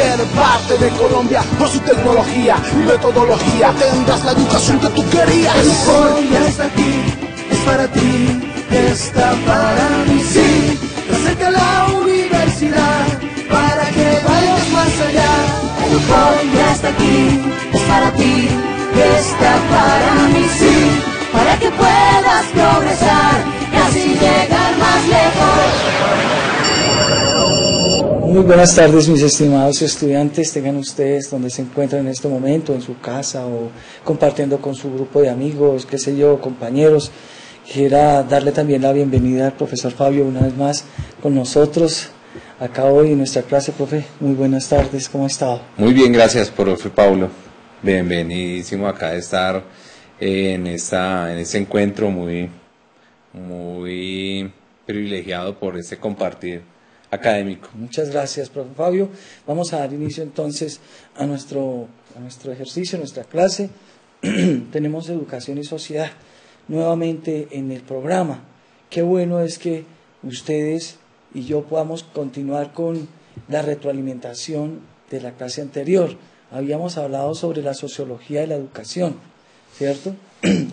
ser parte de Colombia por su tecnología y metodología. Tendrás la educación que tú querías. California está aquí, es para ti, está para mí, sí. Te acerca la universidad para que vayas más allá. California está aquí, es para ti, está para mí, sí. Para que puedas progresar y así llegar más lejos. Muy buenas tardes, mis estimados estudiantes. Tengan ustedes donde se encuentran en este momento, en su casa o compartiendo con su grupo de amigos, qué sé yo, compañeros. Quisiera darle también la bienvenida al profesor Fabio una vez más con nosotros acá hoy en nuestra clase. Profe, muy buenas tardes, ¿cómo ha estado? Muy bien, gracias, profe Paulo. Bienvenidísimo acá de estar en este encuentro muy privilegiado por este compartir académico. Muchas gracias, profe Fabio. Vamos a dar inicio entonces a nuestro ejercicio, a nuestra clase. Tenemos educación y sociedad nuevamente en el programa. Qué bueno es que ustedes y yo podamos continuar con la retroalimentación de la clase anterior. Habíamos hablado sobre la sociología de la educación, ¿cierto?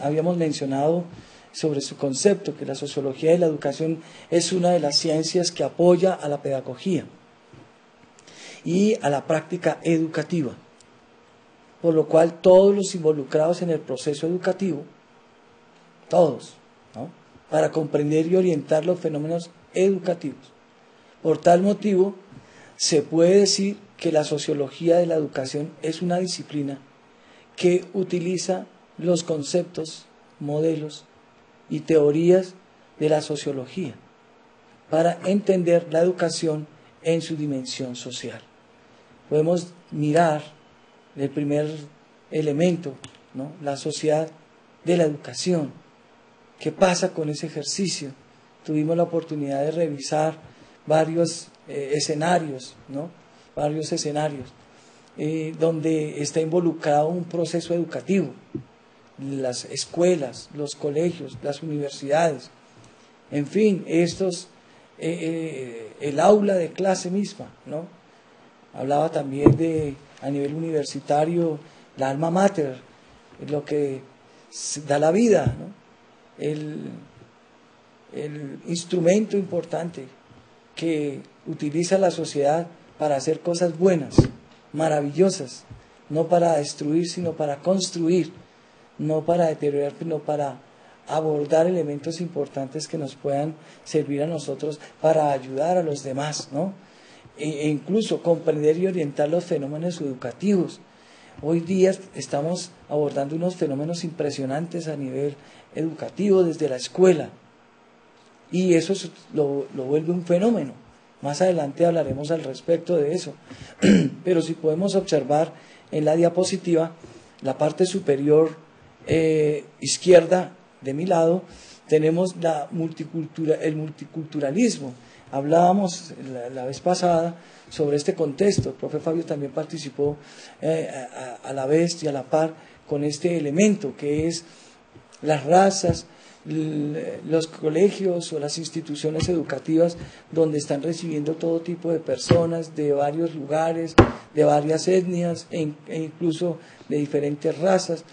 Habíamos mencionado sobre su concepto, que la sociología de la educación es una de las ciencias que apoya a la pedagogía y a la práctica educativa, por lo cual todos los involucrados en el proceso educativo, todos, ¿no?, para comprender y orientar los fenómenos educativos. Por tal motivo, se puede decir que la sociología de la educación es una disciplina que utiliza los conceptos, modelos y teorías de la sociología para entender la educación en su dimensión social. Podemos mirar el primer elemento, ¿no?, la sociedad de la educación. ¿Qué pasa con ese ejercicio? Tuvimos la oportunidad de revisar varios escenarios, ¿no?, varios escenarios donde está involucrado un proceso educativo. Las escuelas, los colegios, las universidades, en fin, el aula de clase misma, ¿no? Hablaba también de, a nivel universitario, la alma mater, lo que da la vida, ¿no?, el instrumento importante que utiliza la sociedad para hacer cosas buenas, maravillosas, no para destruir, sino para construir, no para deteriorar, sino para abordar elementos importantes que nos puedan servir a nosotros para ayudar a los demás, ¿no? E incluso comprender y orientar los fenómenos educativos. Hoy día estamos abordando unos fenómenos impresionantes a nivel educativo desde la escuela, y eso lo vuelve un fenómeno. Más adelante hablaremos al respecto de eso. Pero si podemos observar en la diapositiva, la parte superior izquierda de mi lado, tenemos el multiculturalismo. Hablábamos la vez pasada sobre este contexto. El profe Fabio también participó a la vez y a la par con este elemento que es las razas, los colegios o las instituciones educativas donde están recibiendo todo tipo de personas de varios lugares, de varias etnias e incluso de diferentes razas,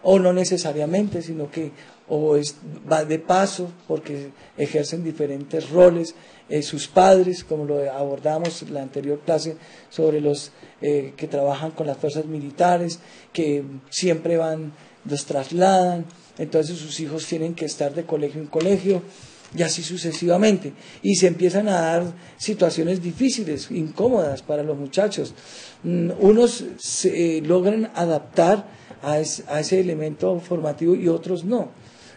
o no necesariamente, sino que va de paso porque ejercen diferentes roles, sus padres, como lo abordamos en la anterior clase sobre los que trabajan con las fuerzas militares, que siempre los trasladan. Entonces sus hijos tienen que estar de colegio en colegio y así sucesivamente. Y se empiezan a dar situaciones difíciles, incómodas para los muchachos. Unos se logran adaptar a ese elemento formativo y otros no.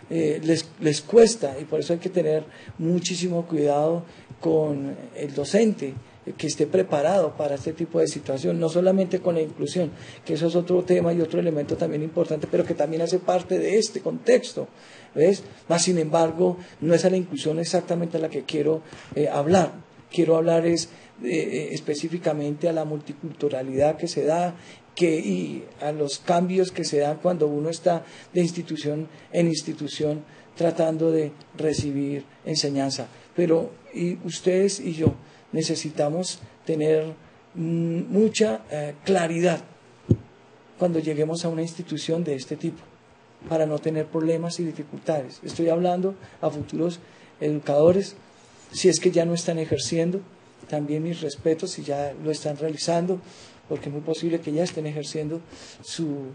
Les cuesta, y por eso hay que tener muchísimo cuidado con el docente, que esté preparado para este tipo de situación, no solamente con la inclusión, que eso es otro tema y otro elemento también importante, pero que también hace parte de este contexto, ¿ves? Mas, sin embargo, no es a la inclusión exactamente a la que quiero hablar. Quiero hablar específicamente a la multiculturalidad que se da y a los cambios que se dan cuando uno está de institución en institución tratando de recibir enseñanza. Pero ustedes y yo necesitamos tener mucha claridad cuando lleguemos a una institución de este tipo, para no tener problemas y dificultades. Estoy hablando a futuros educadores, si es que ya no están ejerciendo, también mis respetos si ya lo están realizando, porque es muy posible que ya estén ejerciendo su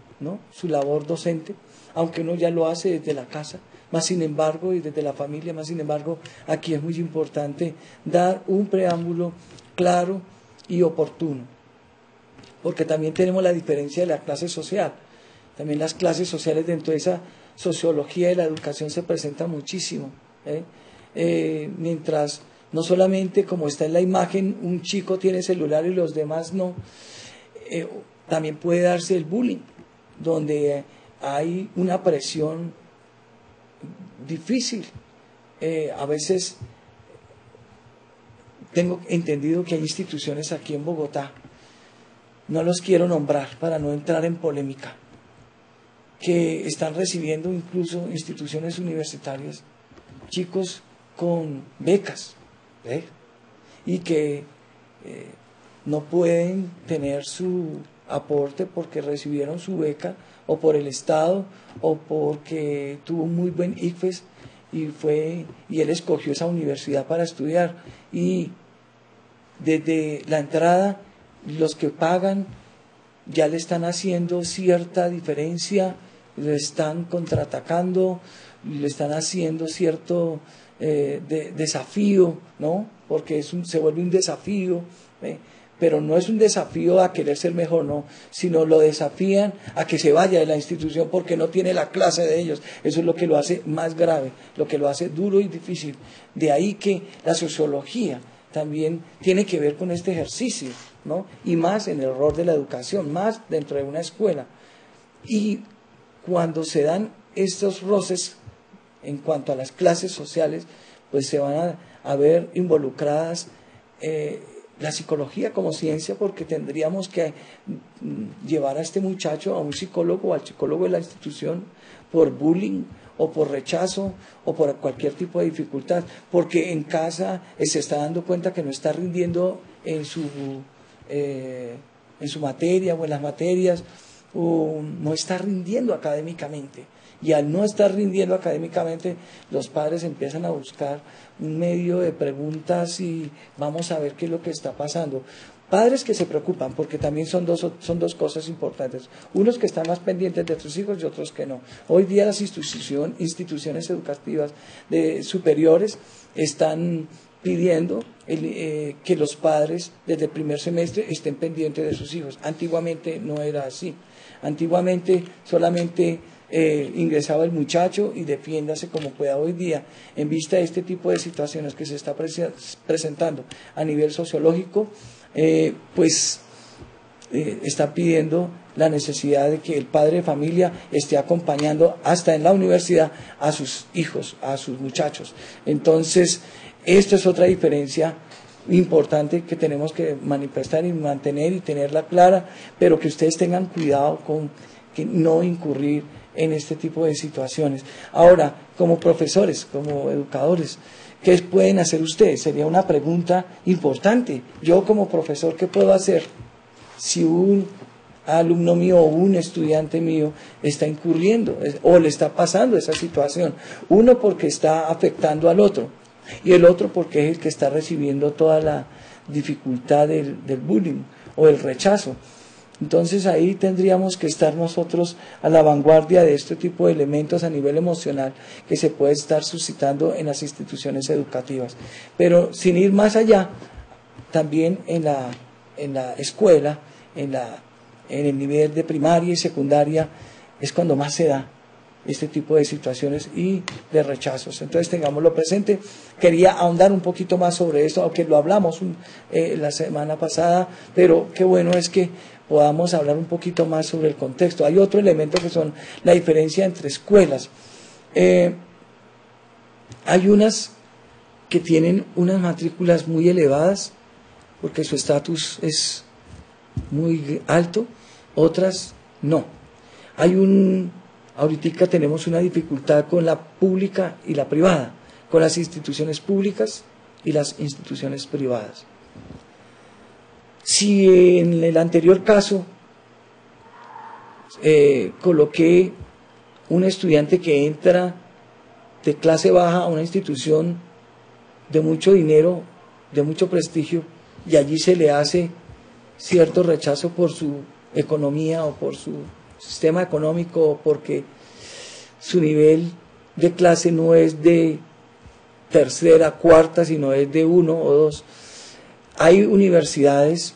labor docente, aunque uno ya lo hace desde la casa, más sin embargo, y desde la familia, más sin embargo, aquí es muy importante dar un preámbulo claro y oportuno, porque también tenemos la diferencia de la clase social. También las clases sociales dentro de esa sociología de la educación se presentan muchísimo, mientras no solamente como está en la imagen, un chico tiene celular y los demás no, también puede darse el bullying, donde hay una presión difícil. A veces tengo entendido que hay instituciones aquí en Bogotá, no los quiero nombrar para no entrar en polémica, que están recibiendo incluso instituciones universitarias, chicos con becas, y que no pueden tener su aporte porque recibieron su beca, o por el Estado, o porque tuvo un muy buen ICFES, y él escogió esa universidad para estudiar, y desde la entrada los que pagan ya le están haciendo cierta diferencia, le están contraatacando, le están haciendo cierto desafío, ¿no? Porque se vuelve un desafío, pero no es un desafío a querer ser mejor, no, sino lo desafían a que se vaya de la institución porque no tiene la clase de ellos. Eso es lo que lo hace más grave, lo que lo hace duro y difícil. De ahí que la sociología también tiene que ver con este ejercicio, ¿no? Y más en el rol de la educación, más dentro de una escuela. Y cuando se dan estos roces en cuanto a las clases sociales, pues se van a ver involucradas la psicología como ciencia, porque tendríamos que llevar a este muchacho a un psicólogo o al psicólogo de la institución por bullying o por rechazo o por cualquier tipo de dificultad, porque en casa se está dando cuenta que no está rindiendo en su materia o en las materias, o no está rindiendo académicamente. Y al no estar rindiendo académicamente, los padres empiezan a buscar un medio de preguntas y vamos a ver qué es lo que está pasando. Padres que se preocupan, porque también son dos cosas importantes. Unos que están más pendientes de sus hijos y otros que no. Hoy día las instituciones educativas superiores están pidiendo que los padres desde el primer semestre estén pendientes de sus hijos. Antiguamente no era así. Antiguamente solamente ingresaba el muchacho y defiéndase como pueda. Hoy día, en vista de este tipo de situaciones que se está presentando a nivel sociológico, está pidiendo la necesidad de que el padre de familia esté acompañando hasta en la universidad a sus hijos, a sus muchachos. Entonces, esto es otra diferencia importante que tenemos que manifestar y mantener y tenerla clara, pero que ustedes tengan cuidado con que no incurrir en este tipo de situaciones. Ahora, como profesores, como educadores, ¿qué pueden hacer ustedes? Sería una pregunta importante. Yo como profesor, ¿qué puedo hacer si un alumno mío o un estudiante mío está incurriendo o le está pasando esa situación? Uno, porque está afectando al otro, y el otro porque es el que está recibiendo toda la dificultad del bullying o el rechazo. Entonces ahí tendríamos que estar nosotros a la vanguardia de este tipo de elementos a nivel emocional que se puede estar suscitando en las instituciones educativas. Pero sin ir más allá, también en la escuela, en el nivel de primaria y secundaria, es cuando más se da este tipo de situaciones y de rechazos. Entonces tengámoslo presente. Quería ahondar un poquito más sobre esto, aunque lo hablamos la semana pasada, pero qué bueno es que podamos hablar un poquito más sobre el contexto. Hay otro elemento que son la diferencia entre escuelas. Hay unas que tienen unas matrículas muy elevadas porque su estatus es muy alto, otras no. Ahorita tenemos una dificultad con la pública y la privada, con las instituciones públicas y las instituciones privadas. Si en el anterior caso coloqué un estudiante que entra de clase baja a una institución de mucho dinero, de mucho prestigio, y allí se le hace cierto rechazo por su economía o por su sistema económico o porque su nivel de clase no es de tercera, cuarta, sino es de 1 o 2. Hay universidades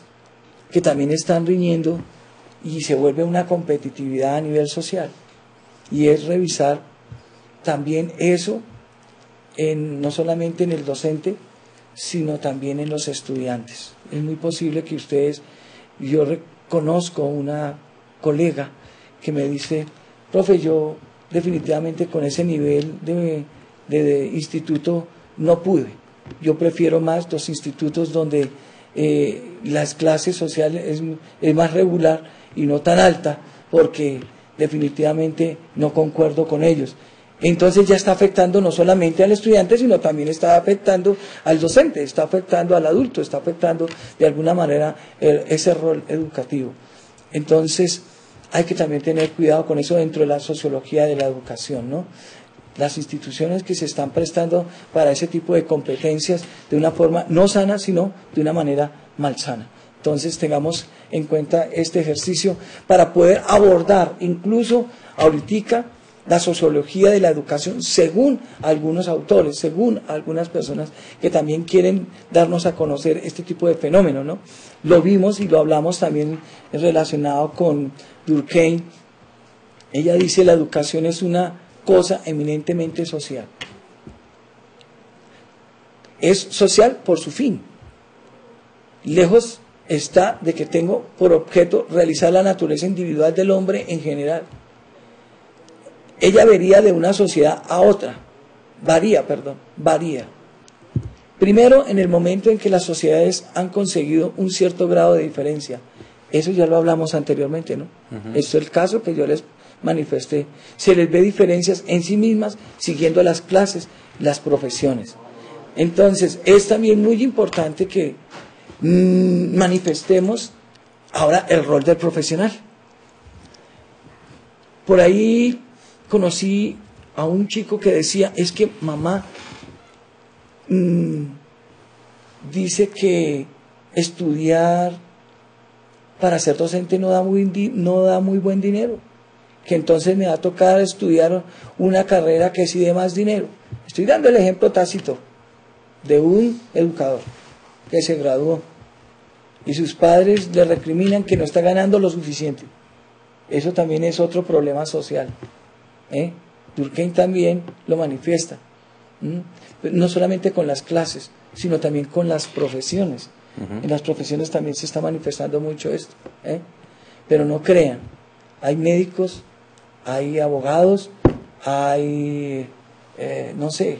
que también están riñendo y se vuelve una competitividad a nivel social, y es revisar también eso no solamente en el docente, sino también en los estudiantes. Es muy posible que ustedes, yo conozco una colega que me dice, profe, yo definitivamente con ese nivel de instituto no pude, yo prefiero más los institutos donde las clases sociales es más regular y no tan alta, porque definitivamente no concuerdo con ellos. Entonces ya está afectando no solamente al estudiante, sino también está afectando al docente, está afectando al adulto, está afectando de alguna manera ese rol educativo. Entonces hay que también tener cuidado con eso dentro de la sociología de la educación, ¿no? Las instituciones que se están prestando para ese tipo de competencias de una forma no sana, sino de una manera malsana. Entonces tengamos en cuenta este ejercicio para poder abordar incluso ahorita la sociología de la educación según algunos autores, según algunas personas que también quieren darnos a conocer este tipo de fenómeno, ¿no? Lo vimos y lo hablamos también relacionado con Durkheim. Ella dice la educación es una cosa eminentemente social. Es social por su fin. Lejos está de que tengo por objeto realizar la naturaleza individual del hombre en general. Ella varía de una sociedad a otra, varía. Primero, en el momento en que las sociedades han conseguido un cierto grado de diferencia. Eso ya lo hablamos anteriormente, ¿no? Esto es el caso que yo les manifesté. Se les ve diferencias en sí mismas siguiendo las clases, las profesiones. Entonces, es también muy importante que manifestemos ahora el rol del profesional. Por ahí conocí a un chico que decía, es que mamá dice que estudiar para ser docente no da muy buen dinero, que entonces me va a tocar estudiar una carrera que sí dé más dinero. Estoy dando el ejemplo tácito de un educador que se graduó y sus padres le recriminan que no está ganando lo suficiente. Eso también es otro problema social. Durkheim también lo manifiesta, no solamente con las clases, sino también con las profesiones. En las profesiones también se está manifestando mucho esto, pero no crean, hay médicos, hay abogados, hay, no sé,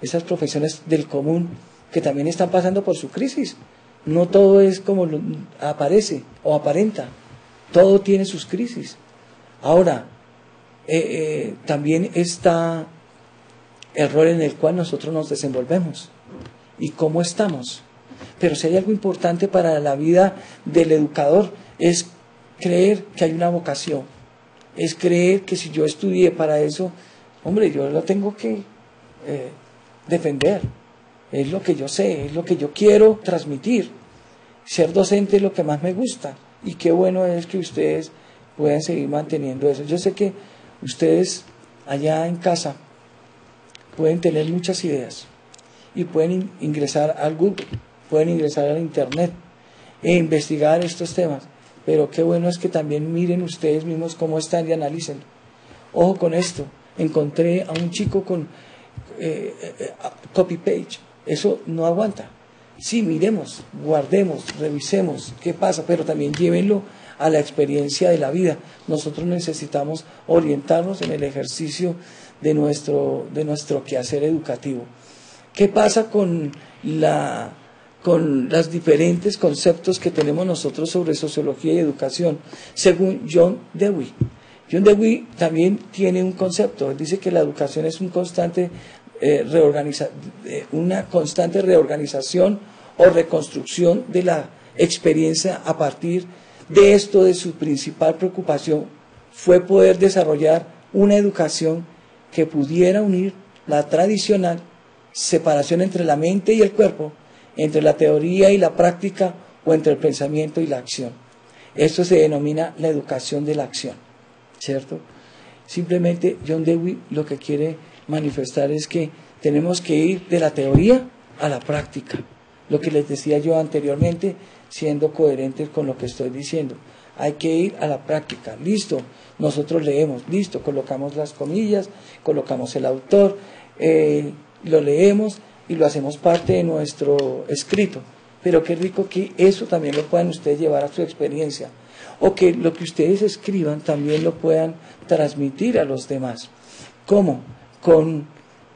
esas profesiones del común que también están pasando por su crisis. No todo es como aparece o aparenta, todo tiene sus crisis. Ahora, también está el rol en el cual nosotros nos desenvolvemos y cómo estamos. Pero si hay algo importante para la vida del educador es creer que hay una vocación, es creer que si yo estudié para eso, hombre, yo lo tengo que defender, es lo que yo sé, es lo que yo quiero transmitir. Ser docente es lo que más me gusta y qué bueno es que ustedes puedan seguir manteniendo eso. Yo sé que ustedes allá en casa pueden tener muchas ideas y pueden ingresar al Google, pueden ingresar al Internet e investigar estos temas, pero qué bueno es que también miren ustedes mismos cómo están y analicen. Ojo con esto, encontré a un chico con copy page, eso no aguanta. Sí, miremos, guardemos, revisemos qué pasa, pero también llévenlo a la experiencia de la vida. Nosotros necesitamos orientarnos en el ejercicio de nuestro quehacer educativo. ¿Qué pasa con los diferentes conceptos que tenemos nosotros sobre sociología y educación? Según John Dewey. John Dewey también tiene un concepto. Él dice que la educación es una constante reorganización o reconstrucción de la experiencia a partir de esto, de su principal preocupación, fue poder desarrollar una educación que pudiera unir la tradicional separación entre la mente y el cuerpo, entre la teoría y la práctica, o entre el pensamiento y la acción. Esto se denomina la educación de la acción, ¿cierto? Simplemente John Dewey lo que quiere manifestar es que tenemos que ir de la teoría a la práctica. Lo que les decía yo anteriormente, siendo coherentes con lo que estoy diciendo. Hay que ir a la práctica. Listo, nosotros leemos, listo, colocamos las comillas, colocamos el autor, lo leemos y lo hacemos parte de nuestro escrito. Pero qué rico que eso también lo puedan ustedes llevar a su experiencia, o que lo que ustedes escriban también lo puedan transmitir a los demás. ¿Cómo?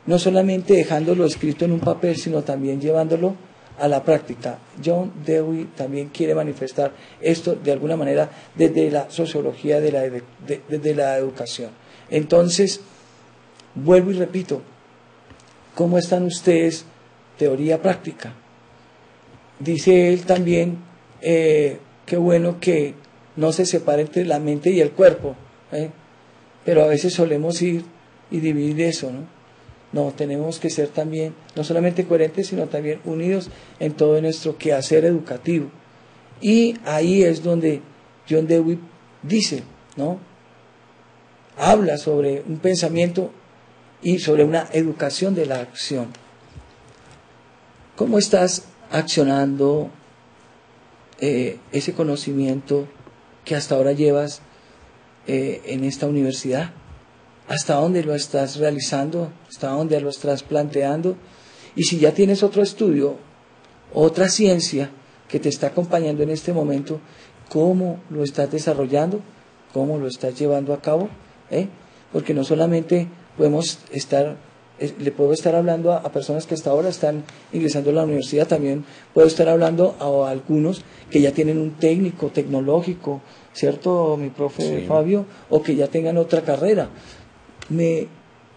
No solamente dejándolo escrito en un papel, sino también llevándolo a la práctica. John Dewey también quiere manifestar esto de alguna manera desde la sociología desde la educación. Entonces, vuelvo y repito, ¿cómo están ustedes? Teoría práctica. Dice él también, qué bueno que no se separe entre la mente y el cuerpo, pero a veces solemos ir y dividir eso, ¿no? No, tenemos que ser también, no solamente coherentes, sino también unidos en todo nuestro quehacer educativo. Y ahí es donde John Dewey dice, ¿no? Habla sobre un pensamiento y sobre una educación de la acción. ¿Cómo estás accionando ese conocimiento que hasta ahora llevas en esta universidad? ¿Hasta dónde lo estás realizando? ¿Hasta dónde lo estás planteando? Y si ya tienes otro estudio, otra ciencia que te está acompañando en este momento, ¿cómo lo estás desarrollando? ¿Cómo lo estás llevando a cabo? Porque no solamente le puedo estar hablando a personas que hasta ahora están ingresando a la universidad, también puedo estar hablando a algunos que ya tienen un técnico tecnológico, ¿cierto, mi profe Sí. Fabio? O que ya tengan otra carrera. Me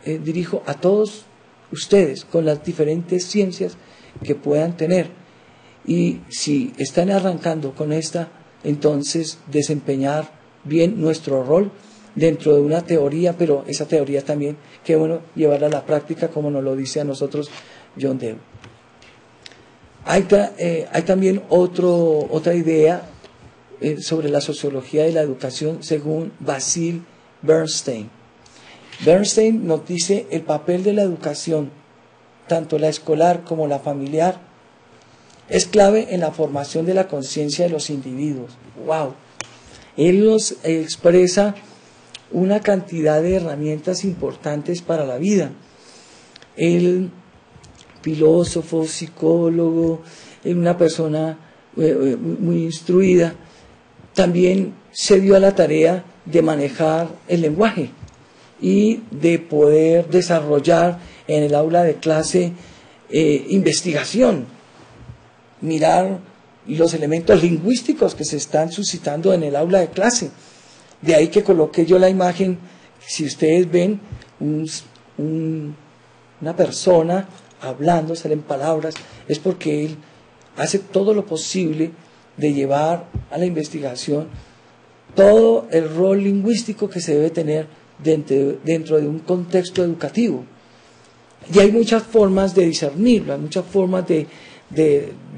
dirijo a todos ustedes con las diferentes ciencias que puedan tener. Y si están arrancando con esta, entonces desempeñar bien nuestro rol dentro de una teoría, pero esa teoría también, qué bueno llevarla a la práctica, como nos lo dice a nosotros John Dewey. Hay también otra idea sobre la sociología de la educación según Basil Bernstein. Bernstein nos dice el papel de la educación, tanto la escolar como la familiar, es clave en la formación de la conciencia de los individuos. ¡Wow! Él nos expresa una cantidad de herramientas importantes para la vida. El filósofo, psicólogo, una persona muy instruida, también se dio a la tarea de manejar el lenguaje y de poder desarrollar en el aula de clase investigación, mirar los elementos lingüísticos que se están suscitando en el aula de clase. De ahí que coloqué yo la imagen, si ustedes ven una persona hablando, salen palabras, es porque él hace todo lo posible de llevar a la investigación todo el rol lingüístico que se debe tener dentro de un contexto educativo. Y hay muchas formas de discernirlo, hay muchas formas de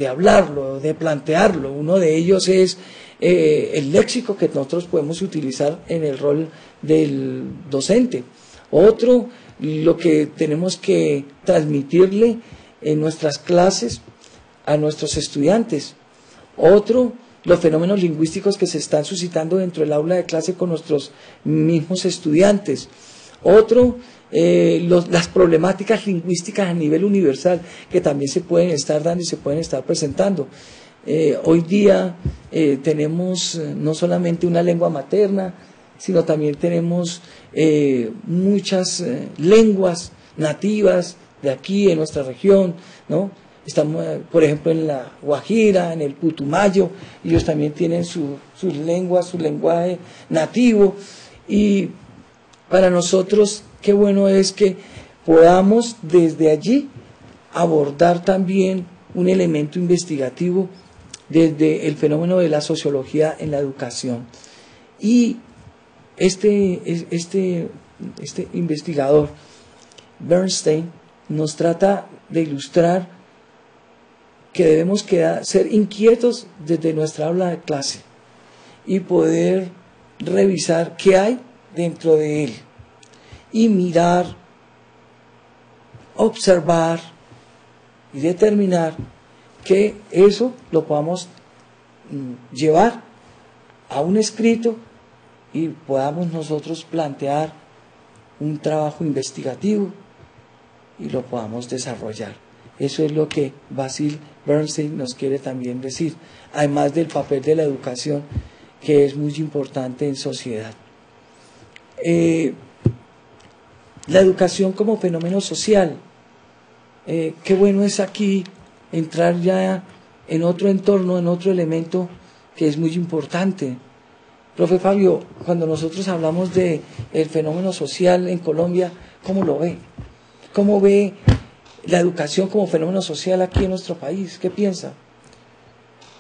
hablarlo, de plantearlo. Uno de ellos es el léxico que nosotros podemos utilizar en el rol del docente. Otro, lo que tenemos que transmitirle en nuestras clases a nuestros estudiantes. Otro, los fenómenos lingüísticos que se están suscitando dentro del aula de clase con nuestros mismos estudiantes. Otro, las problemáticas lingüísticas a nivel universal que también se pueden estar dando y se pueden estar presentando. Hoy día tenemos no solamente una lengua materna, sino también tenemos muchas lenguas nativas de aquí en nuestra región, ¿no? Estamos, por ejemplo, en la Guajira, en el Putumayo, ellos también tienen sus lenguas, su lenguaje nativo, y para nosotros qué bueno es que podamos desde allí abordar también un elemento investigativo desde el fenómeno de la sociología en la educación. Y este investigador, Bernstein, nos trata de ilustrar que debemos ser inquietos desde nuestra aula de clase y poder revisar qué hay dentro de él y mirar, observar y determinar que eso lo podamos llevar a un escrito y podamos nosotros plantear un trabajo investigativo y lo podamos desarrollar. Eso es lo que Basil Bernstein nos quiere también decir, además del papel de la educación, que es muy importante en sociedad. La educación como fenómeno social. Qué bueno es aquí entrar ya en otro entorno, en otro elemento que es muy importante. Profe Fabio, cuando nosotros hablamos de el fenómeno social en Colombia, ¿cómo lo ve? ¿Cómo ve la educación como fenómeno social aquí en nuestro país? ¿Qué piensa?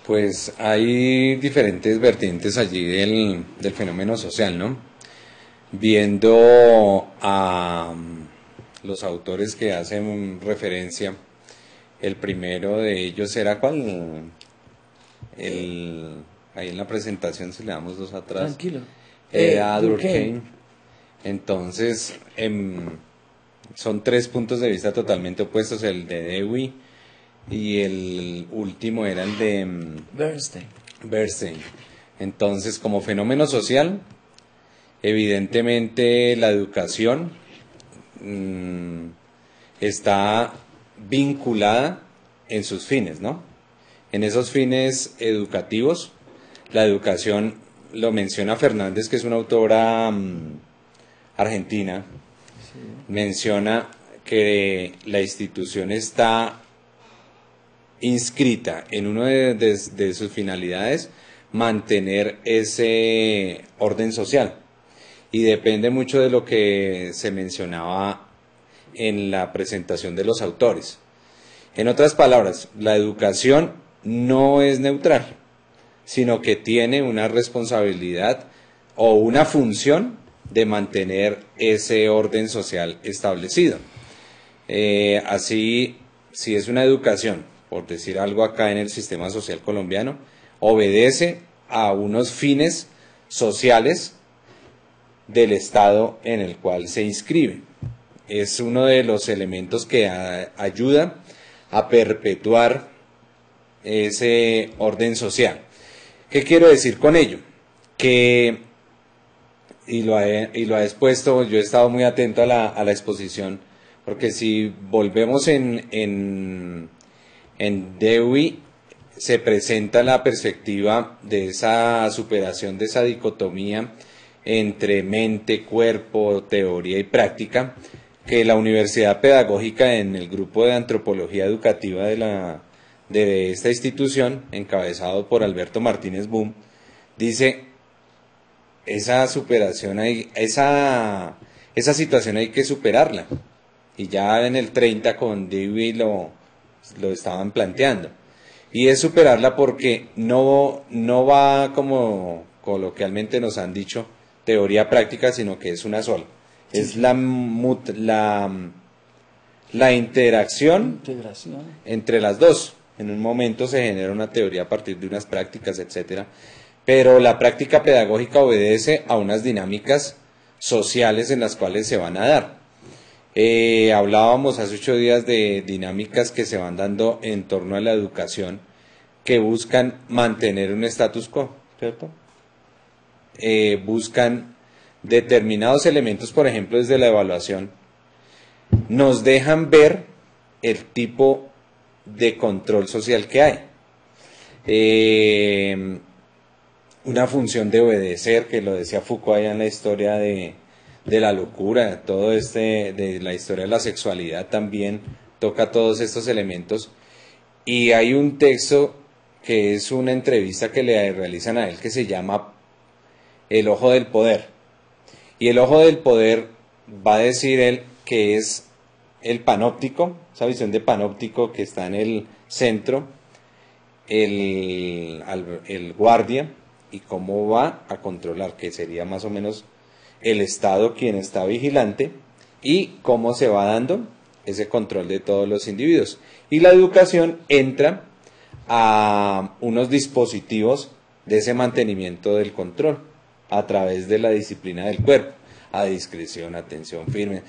Pues hay diferentes vertientes allí del fenómeno social, ¿no? Viendo a los autores que hacen referencia, el primero de ellos era ¿cuál? Ahí en la presentación, si le damos dos atrás. Tranquilo. Era Durkheim. Entonces, son tres puntos de vista totalmente opuestos, el de Dewey y el último era el de Bernstein. Entonces, como fenómeno social, evidentemente la educación está vinculada en sus fines, ¿no? En esos fines educativos, la educación, lo menciona Fernández, que es una autora argentina, sí. Menciona que la institución está inscrita en una de sus finalidades, mantener ese orden social, y depende mucho de lo que se mencionaba en la presentación de los autores. En otras palabras, la educación no es neutral, sino que tiene una responsabilidad o una función de mantener ese orden social establecido. Así, si es una educación, por decir algo acá en el sistema social colombiano, obedece a unos fines sociales del Estado en el cual se inscribe. Es uno de los elementos que ayuda a perpetuar ese orden social. ¿Qué quiero decir con ello? Que, y lo ha expuesto, yo he estado muy atento a la exposición, porque si volvemos en Dewey, se presenta la perspectiva de esa superación de esa dicotomía entre mente, cuerpo, teoría y práctica, que la Universidad Pedagógica, en el grupo de antropología educativa de esta institución, encabezado por Alberto Martínez Boom, dice: esa superación, esa situación hay que superarla. Y ya en el 30 con Dewey lo estaban planteando. Y es superarla porque no va, como coloquialmente nos han dicho, teoría práctica, sino que es una sola. Sí. Es la integración entre las dos. En un momento se genera una teoría a partir de unas prácticas, etcétera, pero la práctica pedagógica obedece a unas dinámicas sociales en las cuales se van a dar. Hablábamos hace 8 días de dinámicas que se van dando en torno a la educación, que buscan mantener un status quo, ¿cierto? Buscan determinados elementos, por ejemplo, desde la evaluación, nos dejan ver el tipo de control social que hay. Una función de obedecer, que lo decía Foucault allá en la historia de la locura, todo de la historia de la sexualidad también toca todos estos elementos. Y hay un texto que es una entrevista que le realizan a él, que se llama El ojo del poder. Y el ojo del poder, va a decir él, que es el panóptico, esa visión de panóptico que está en el centro, y el guardia y cómo va a controlar, que sería más o menos el Estado quien está vigilante, y cómo se va dando ese control de todos los individuos. Y la educación entra a unos dispositivos de ese mantenimiento del control a través de la disciplina del cuerpo, a discreción, atención firme,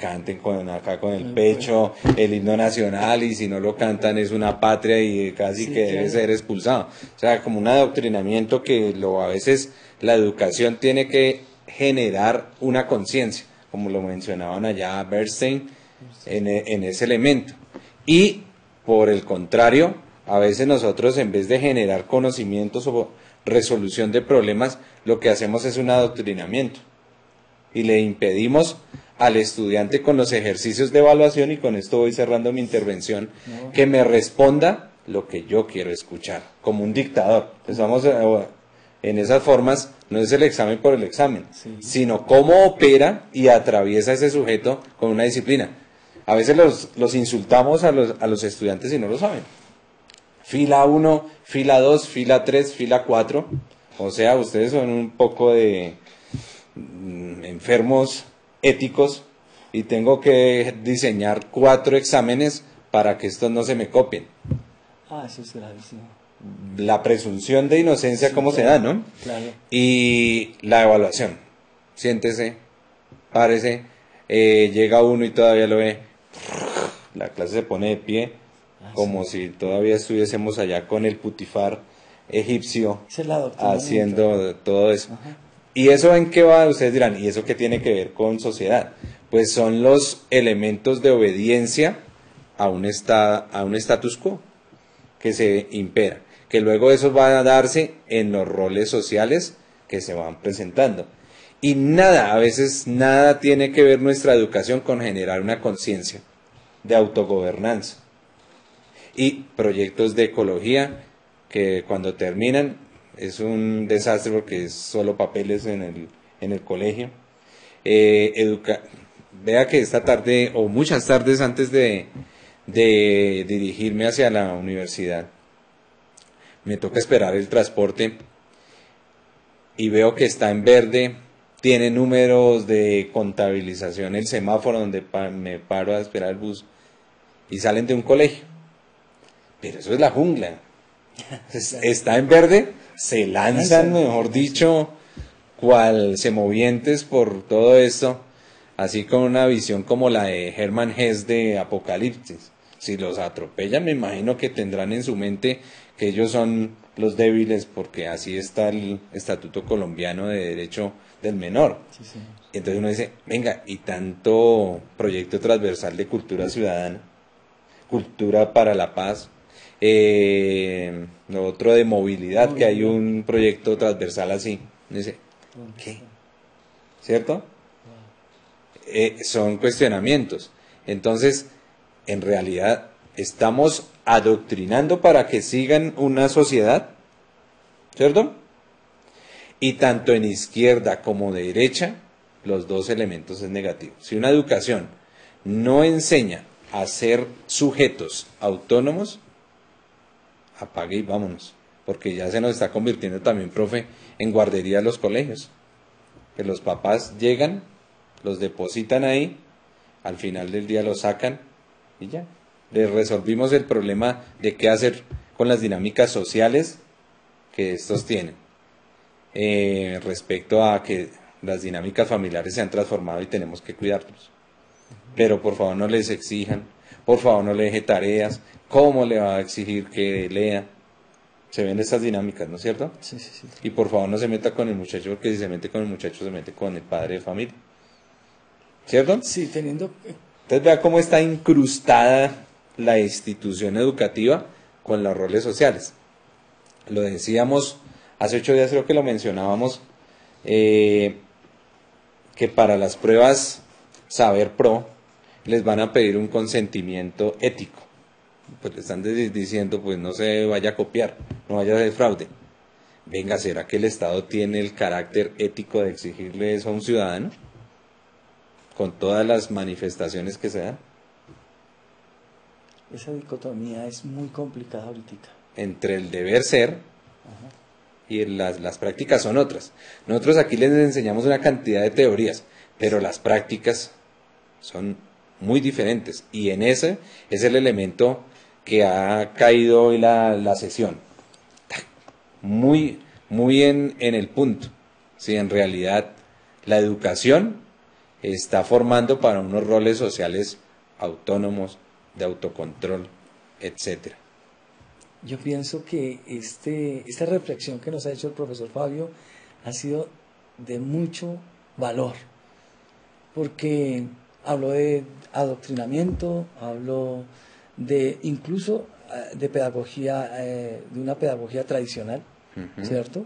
canten acá con el pecho el himno nacional, y si no lo cantan es una patria y casi que debe ser expulsado. O sea, como un adoctrinamiento que a veces la educación tiene que generar una conciencia, como lo mencionaban allá Bernstein en ese elemento. Y por el contrario, a veces nosotros, en vez de generar conocimientos o resolución de problemas, lo que hacemos es un adoctrinamiento y le impedimos al estudiante con los ejercicios de evaluación, y con esto voy cerrando mi intervención, que me responda lo que yo quiero escuchar, como un dictador. Estamos en esas formas, no es el examen por el examen, sino cómo opera y atraviesa ese sujeto con una disciplina. A veces los insultamos a los estudiantes y no lo saben. Fila 1, fila 2, fila 3, fila 4. O sea, ustedes son un poco de enfermos éticos y tengo que diseñar 4 exámenes para que estos no se me copien. Eso es gravísimo. La presunción de inocencia, cómo se da, ¿no? Claro. Y la evaluación. Siéntese, párese, llega uno y todavía lo ve. La clase se pone de pie, como si todavía estuviésemos allá con el Putifar egipcio haciendo todo eso. Ajá. ¿Y eso en qué va? Ustedes dirán, ¿y eso qué tiene que ver con sociedad? Pues son los elementos de obediencia a un status quo que se impera, que luego eso va a darse en los roles sociales que se van presentando. Y a veces nada tiene que ver nuestra educación con generar una conciencia de autogobernanza. Y proyectos de ecología que cuando terminan es un desastre porque es solo papeles en el colegio. Vea que esta tarde, o muchas tardes antes de dirigirme hacia la universidad, me toca esperar el transporte y veo que está en verde, tiene números de contabilización el semáforo donde me paro a esperar el bus, y salen de un colegio. Pero eso es la jungla. Está en verde, se lanzan, mejor dicho, cual semovientes por todo esto, así con una visión como la de Hermann Hesse de Apocalipsis. Si los atropellan, me imagino que tendrán en su mente que ellos son los débiles, porque así está el Estatuto Colombiano de Derecho del Menor. Sí, sí. Entonces uno dice, venga, y tanto proyecto transversal de cultura ciudadana, cultura para la paz, lo otro de movilidad, que hay un proyecto transversal así. Dice, ¿qué? ¿Cierto? Son cuestionamientos. Entonces, en realidad, estamos adoctrinando para que sigan una sociedad, ¿cierto? Y tanto en izquierda como de derecha, los dos elementos es negativo. Si una educación no enseña a ser sujetos autónomos, apague y vámonos, porque ya se nos está convirtiendo también, profe, en guardería de los colegios, que los papás llegan, los depositan ahí, al final del día los sacan y ya, les resolvimos el problema de qué hacer con las dinámicas sociales que estos tienen, respecto a que las dinámicas familiares se han transformado y tenemos que cuidarlos. Pero por favor no les exijan, por favor no le deje tareas. ¿Cómo le va a exigir que lea? Se ven estas dinámicas, ¿no es cierto? Sí, sí, sí. Y por favor no se meta con el muchacho, porque si se mete con el muchacho se mete con el padre de familia, ¿cierto? Sí, teniendo... Entonces vea cómo está incrustada la institución educativa con los roles sociales. Lo decíamos hace 8 días, creo que lo mencionábamos, que para las pruebas Saber Pro les van a pedir un consentimiento ético. Pues le están diciendo, pues no se vaya a copiar, no vaya a hacer fraude. Venga, ¿será que el Estado tiene el carácter ético de exigirle eso a un ciudadano? Con todas las manifestaciones que se dan. Esa dicotomía es muy complicada ahorita. entre el deber ser y las prácticas son otras. Nosotros aquí les enseñamos una cantidad de teorías, pero las prácticas son muy diferentes, y en ese es el elemento que ha caído hoy la sesión. Muy en el punto. Sí, en realidad la educación está formando para unos roles sociales autónomos, de autocontrol, etcétera. Yo pienso que esta reflexión que nos ha hecho el profesor Fabio ha sido de mucho valor, porque habló de adoctrinamiento, habló de incluso de pedagogía, de una pedagogía tradicional, ¿cierto?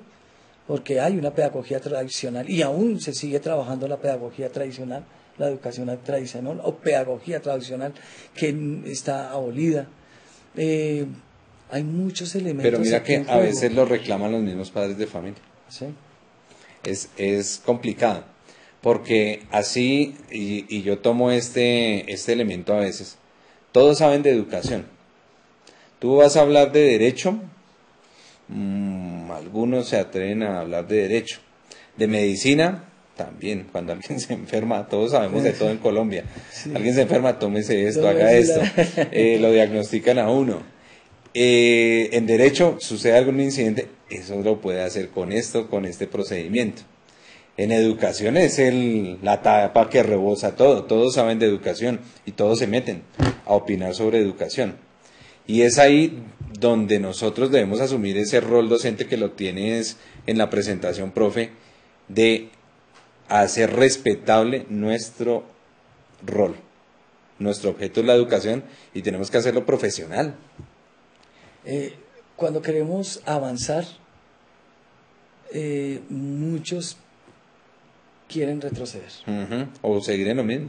Porque hay una pedagogía tradicional y aún se sigue trabajando la pedagogía tradicional, la educación tradicional o pedagogía tradicional que está abolida. Hay muchos elementos. Pero mira que a veces lo reclaman los mismos padres de familia. ¿Sí? Es complicado, porque así, y yo tomo este elemento a veces, todos saben de educación. Tú vas a hablar de derecho, algunos se atreven a hablar de derecho, de medicina también. Cuando alguien se enferma, todos sabemos de todo en Colombia. Sí. Alguien se enferma, tómese esto, haga esto, lo diagnostican a uno. En derecho sucede algún incidente, eso lo puede hacer con esto, con este procedimiento. En educación es la tapa que rebosa todo, todos saben de educación y todos se meten a opinar sobre educación. Y es ahí donde nosotros debemos asumir ese rol docente que lo tienes en la presentación, profe, de hacer respetable nuestro rol. Nuestro objeto es la educación y tenemos que hacerlo profesional. Cuando queremos avanzar, muchos quieren retroceder. O seguir en lo mismo.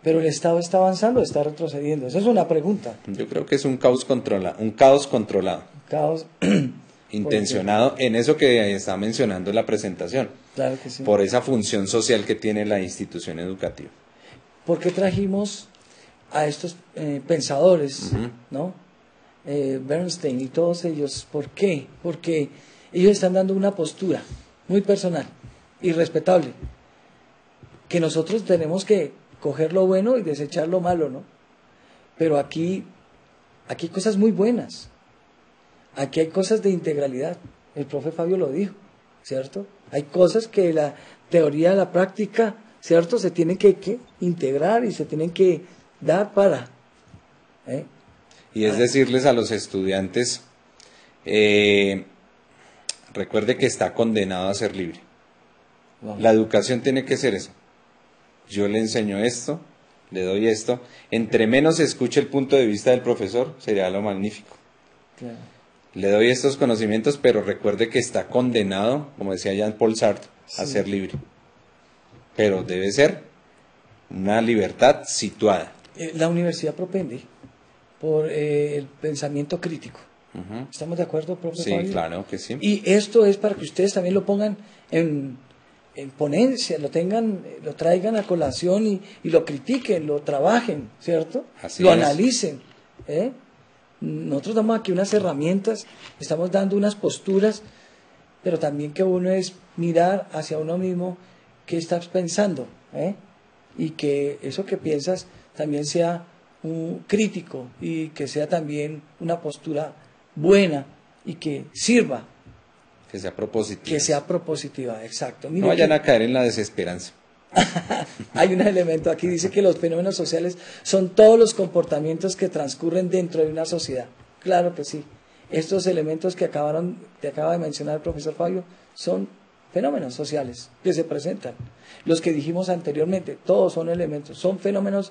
Pero el Estado está avanzando o está retrocediendo. Esa es una pregunta. Yo creo que es un caos controlado. Un caos intencionado en eso que está mencionando la presentación. Claro que sí. Por esa función social que tiene la institución educativa. ¿Por qué trajimos a estos pensadores, ¿no? Bernstein y todos ellos? ¿Por qué? Porque ellos están dando una postura muy personal y respetable, que nosotros tenemos que coger lo bueno y desechar lo malo, ¿no? Pero aquí hay cosas muy buenas, aquí hay cosas de integralidad. El profe Fabio lo dijo, ¿cierto? Hay cosas que la teoría, la práctica, ¿cierto? Se tienen que integrar y se tienen que dar para... Y es decirles a los estudiantes, recuerde que está condenado a ser libre. Wow. La educación tiene que ser eso. Yo le enseño esto, le doy esto. Entre menos escuche el punto de vista del profesor, sería lo magnífico. Claro. Le doy estos conocimientos, pero recuerde que está condenado, como decía Jean-Paul Sartre, a ser libre. Pero debe ser una libertad situada. La universidad propende por el pensamiento crítico. ¿Estamos de acuerdo, profesor? Sí, Fabio? claro que sí. Y esto es para que ustedes también lo pongan en ponencia, lo traigan a colación y lo critiquen, lo trabajen, ¿cierto? Así lo es. Analicen. Nosotros damos aquí unas herramientas, estamos dando unas posturas, pero también que uno es mirar hacia uno mismo qué estás pensando, y que eso que piensas también sea un crítico y que sea también una postura buena y que sirva. Que sea propositiva. Que sea propositiva, exacto. Mire, no vayan a caer en la desesperanza. Hay un elemento aquí, dice que los fenómenos sociales son todos los comportamientos que transcurren dentro de una sociedad. Claro que sí. Estos elementos que acaba de mencionar el profesor Fabio son fenómenos sociales que se presentan. Los que dijimos anteriormente, todos son elementos, son fenómenos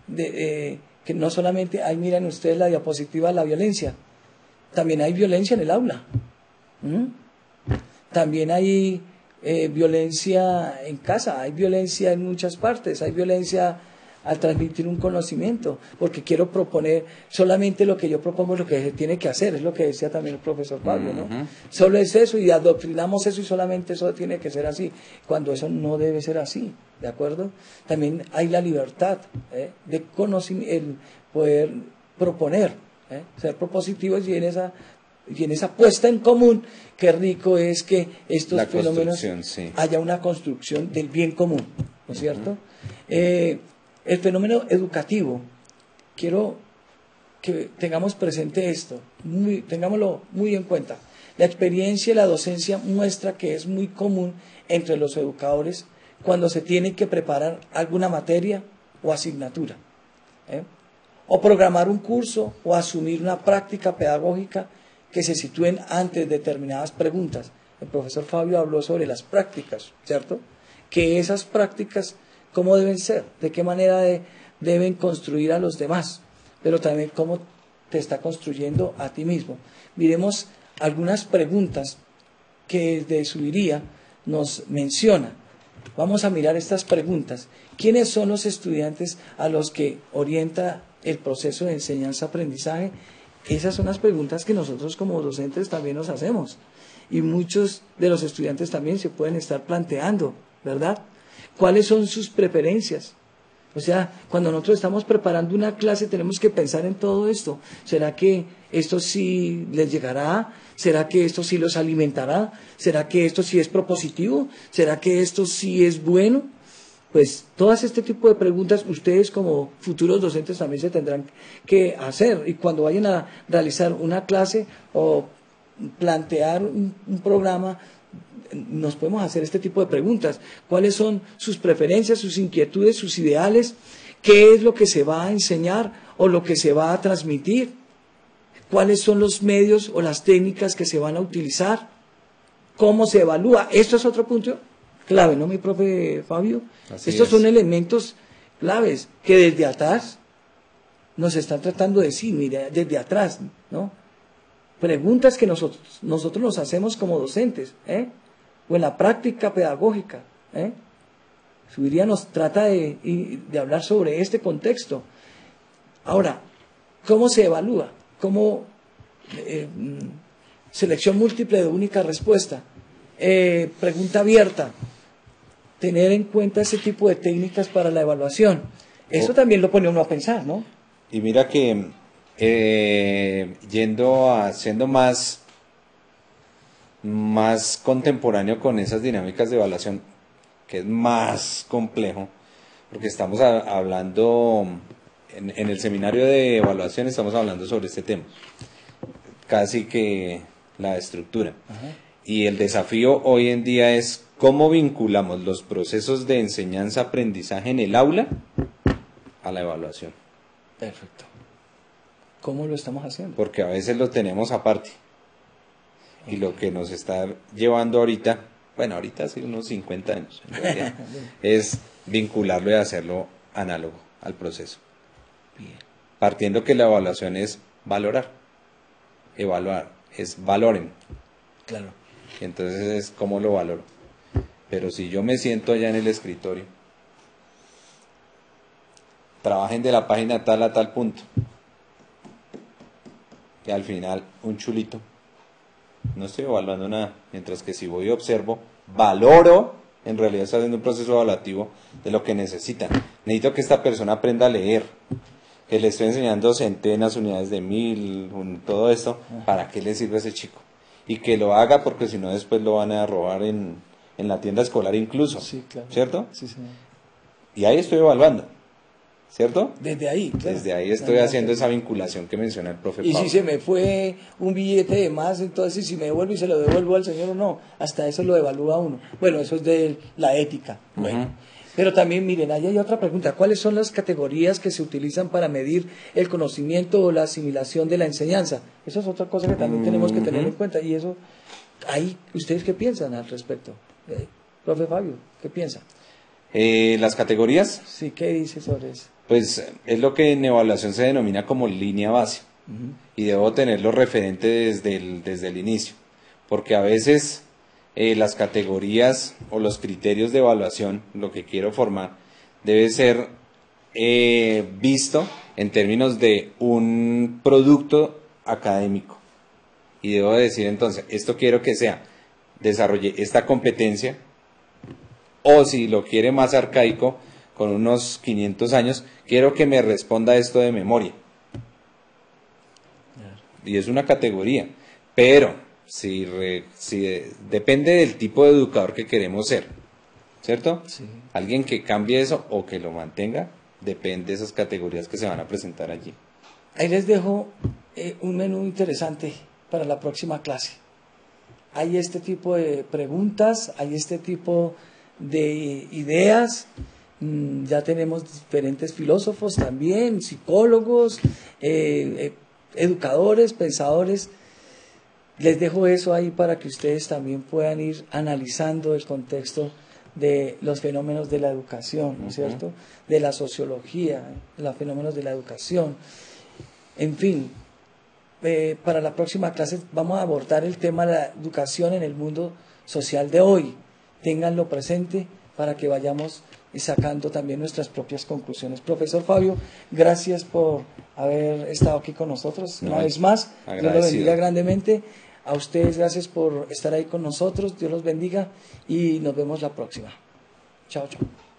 que no solamente hay, miren ustedes la diapositiva, la violencia. También hay violencia en el aula. También hay violencia en casa, hay violencia en muchas partes, hay violencia al transmitir un conocimiento, porque quiero proponer, solamente lo que yo propongo es lo que se tiene que hacer, es lo que decía también el profesor Pablo, ¿no? Solo es eso y adoctrinamos eso y solamente eso tiene que ser así, cuando eso no debe ser así, ¿de acuerdo? También hay la libertad de conocimiento, el poder proponer Ser propositivos y en esa puesta en común, qué rico es que estos fenómenos sí. haya una construcción del bien común, ¿no es cierto? El fenómeno educativo, quiero que tengamos presente esto, tengámoslo muy en cuenta. La experiencia y la docencia muestra que es muy común entre los educadores cuando se tiene que preparar alguna materia o asignatura, o programar un curso o asumir una práctica pedagógica que se sitúen ante determinadas preguntas. El profesor Fabio habló sobre las prácticas, ¿cierto? Que esas prácticas, ¿cómo deben ser? ¿De qué manera deben construir a los demás? Pero también cómo te está construyendo a ti mismo. Miremos algunas preguntas que de Subiría nos menciona. Vamos a mirar estas preguntas. ¿Quiénes son los estudiantes a los que orienta el proceso de enseñanza-aprendizaje? Esas son las preguntas que nosotros como docentes también nos hacemos. Y muchos de los estudiantes también se pueden estar planteando, ¿verdad? ¿Cuáles son sus preferencias? O sea, cuando nosotros estamos preparando una clase tenemos que pensar en todo esto. ¿Será que esto sí les llegará? ¿Será que esto sí los alimentará? ¿Será que esto sí es propositivo? ¿Será que esto sí es bueno? Pues todas este tipo de preguntas ustedes como futuros docentes también se tendrán que hacer. Y cuando vayan a realizar una clase o plantear un programa, nos podemos hacer este tipo de preguntas. ¿Cuáles son sus preferencias, sus inquietudes, sus ideales? ¿Qué es lo que se va a enseñar o lo que se va a transmitir? ¿Cuáles son los medios o las técnicas que se van a utilizar? ¿Cómo se evalúa? Esto es otro punto clave, ¿no, mi profe Fabio? Estos son elementos claves que desde atrás nos están tratando de decir, mira, desde atrás, ¿no? Preguntas que nosotros nos hacemos como docentes, o en la práctica pedagógica, Subiría nos trata de hablar sobre este contexto. Ahora, ¿cómo se evalúa? ¿Cómo selección múltiple de única respuesta? Pregunta abierta. Tener en cuenta ese tipo de técnicas para la evaluación. Eso también lo pone uno a pensar, ¿no? Y mira que siendo más contemporáneo con esas dinámicas de evaluación, que es más complejo, porque estamos hablando, en el seminario de evaluación estamos hablando sobre este tema, casi que la estructura. Ajá. Y el desafío hoy en día es cómo vinculamos los procesos de enseñanza-aprendizaje en el aula a la evaluación. Perfecto. ¿Cómo lo estamos haciendo? Porque a veces lo tenemos aparte. Y lo que nos está llevando ahorita, bueno, ahorita hace unos 50 años, en realidad, es vincularlo y hacerlo análogo al proceso. Bien. Partiendo que la evaluación es valorar. Evaluar es valoren. Claro. Y entonces es cómo lo valoro. Pero si yo me siento allá en el escritorio, trabajen de la página tal a tal punto, y al final un chulito, no estoy evaluando nada. Mientras que si voy y observo, valoro, en realidad estoy haciendo un proceso evaluativo de lo que necesitan. Necesito que esta persona aprenda a leer, que le estoy enseñando centenas, unidades de 1000, todo esto. ¿Para qué le sirve a ese chico? Y que lo haga, porque si no después lo van a robar en la tienda escolar incluso. Sí, claro. ¿Cierto? Sí, señor. Y ahí estoy evaluando, ¿cierto? Desde ahí, claro. Desde ahí estoy haciendo esa vinculación que menciona el profe Y Pablo. si se me fue un billete de más, entonces si me devuelvo y se lo devuelvo al señor o no, hasta eso lo evalúa uno. Bueno, eso es de la ética. Bueno. Pero también, miren, ahí hay otra pregunta. ¿Cuáles son las categorías que se utilizan para medir el conocimiento o la asimilación de la enseñanza? Eso es otra cosa que también tenemos que tener en cuenta. Y eso, ahí, ¿ustedes qué piensan al respecto? Profe Fabio, ¿qué piensa? Las categorías, Sí, ¿qué dice sobre eso? pues es lo que en evaluación se denomina como línea base. Y debo tenerlo referente desde el inicio. Porque a veces las categorías o los criterios de evaluación, lo que quiero formar, debe ser visto en términos de un producto académico. Y debo decir entonces, esto quiero que sea, desarrolle esta competencia, o si lo quiere más arcaico, con unos 500 años, quiero que me responda esto de memoria. y es una categoría, pero si depende del tipo de educador que queremos ser, ¿cierto? Sí. Alguien que cambie eso o que lo mantenga, depende de esas categorías que se van a presentar allí. Ahí les dejo un menú interesante para la próxima clase. Hay este tipo de preguntas, hay este tipo de ideas. Ya tenemos diferentes filósofos también, psicólogos, educadores, pensadores. Les dejo eso ahí para que ustedes también puedan ir analizando el contexto de los fenómenos de la educación, ¿no es cierto? De la sociología, los fenómenos de la educación. En fin, para la próxima clase vamos a abordar el tema de la educación en el mundo social de hoy. Ténganlo presente para que vayamos sacando también nuestras propias conclusiones. Profesor Fabio, gracias por haber estado aquí con nosotros una vez más. Dios lo bendiga grandemente. A ustedes gracias por estar ahí con nosotros. Dios los bendiga y nos vemos la próxima. Chao, chao.